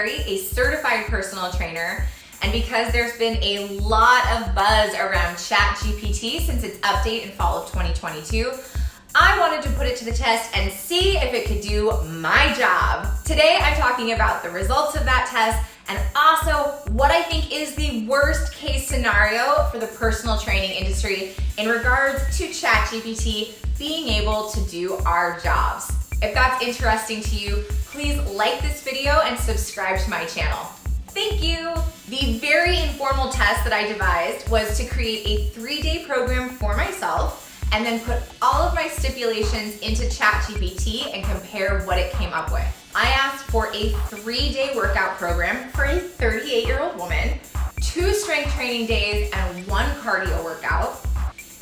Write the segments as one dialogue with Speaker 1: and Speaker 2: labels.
Speaker 1: Carey, a certified personal trainer, and because there's been a lot of buzz around ChatGPT since its update in fall of 2022, I wanted to put it to the test and see if it could do my job. Today, I'm talking about the results of that test and also what I think is the worst case scenario for the personal training industry in regards to ChatGPT being able to do our jobs. If that's interesting to you, please like this video and subscribe to my channel. Thank you. The very informal test that I devised was to create a 3-day program for myself and then put all of my stipulations into ChatGPT and compare what it came up with. I asked for a 3-day workout program for a 38-year-old woman, 2 strength training days and 1 cardio workout.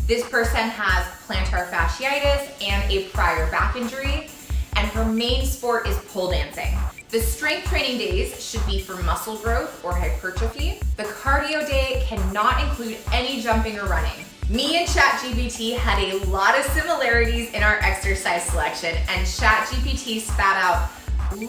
Speaker 1: This person has plantar fasciitis and a prior back injury, and her main sport is pole dancing. The strength training days should be for muscle growth or hypertrophy. The cardio day cannot include any jumping or running. Me and ChatGPT had a lot of similarities in our exercise selection, and ChatGPT spat out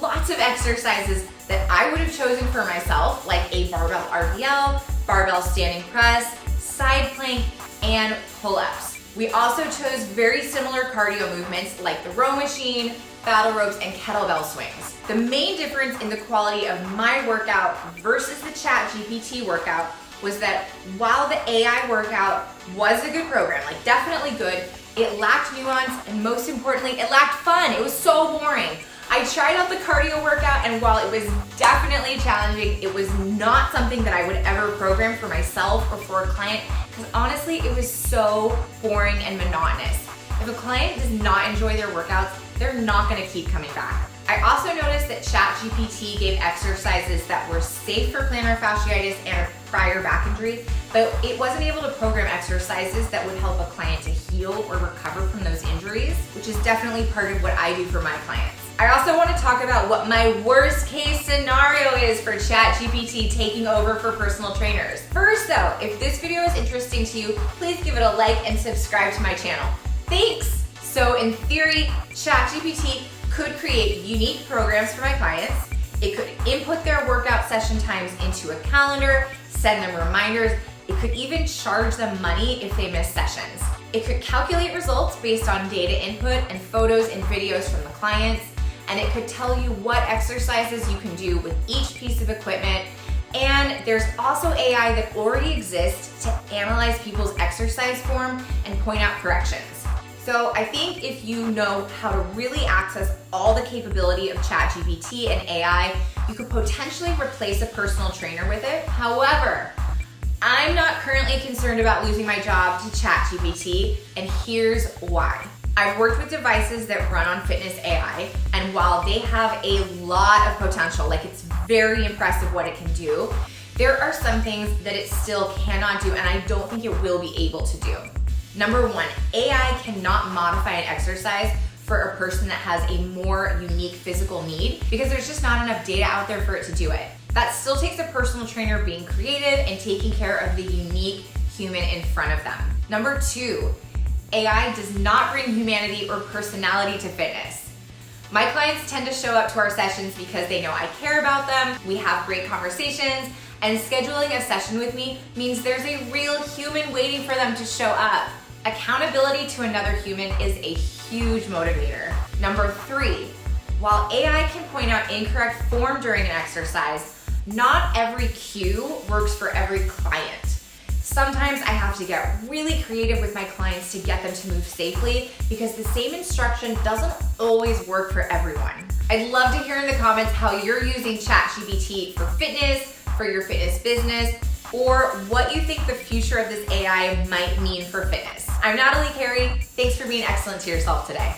Speaker 1: lots of exercises that I would have chosen for myself, like a barbell RDL, barbell standing press, side plank, and pull-ups. We also chose very similar cardio movements like the row machine, battle ropes, and kettlebell swings. The main difference in the quality of my workout versus the ChatGPT workout was that while the AI workout was a good program, like definitely good, it lacked nuance, and most importantly, it lacked fun. It was so boring. I tried out the cardio workout, and while it was definitely challenging, it was not something that I would ever program for myself or for a client, because honestly, it was so boring and monotonous. If a client does not enjoy their workouts, they're not gonna keep coming back. I also noticed that ChatGPT gave exercises that were safe for plantar fasciitis and a prior back injury, but it wasn't able to program exercises that would help a client to heal or recover from those injuries, which is definitely part of what I do for my clients. I also want to talk about what my worst case scenario is for ChatGPT taking over for personal trainers. First though, if this video is interesting to you, please give it a like and subscribe to my channel. Thanks! So in theory, ChatGPT could create unique programs for my clients. It could input their workout session times into a calendar, send them reminders. It could even charge them money if they miss sessions. It could calculate results based on data input and photos and videos from the clients. And it could tell you what exercises you can do with each piece of equipment. And there's also AI that already exists to analyze people's exercise form and point out corrections. So I think if you know how to really access all the capability of ChatGPT and AI, you could potentially replace a personal trainer with it. However, I'm not currently concerned about losing my job to ChatGPT, and here's why. I've worked with devices that run on fitness AI, and while they have a lot of potential, like it's very impressive what it can do, there are some things that it still cannot do, and I don't think it will be able to do. Number 1, AI cannot modify an exercise for a person that has a more unique physical need because there's just not enough data out there for it to do it. That still takes a personal trainer being creative and taking care of the unique human in front of them. Number 2, AI does not bring humanity or personality to fitness. My clients tend to show up to our sessions because they know I care about them, we have great conversations, and scheduling a session with me means there's a real human waiting for them to show up. Accountability to another human is a huge motivator. Number 3, while AI can point out incorrect form during an exercise, not every cue works for every client. Sometimes I have to get really creative with my clients to get them to move safely because the same instruction doesn't always work for everyone. I'd love to hear in the comments how you're using ChatGPT for fitness, for your fitness business, or what you think the future of this AI might mean for fitness. I'm Natalie Carey. Thanks for being excellent to yourself today.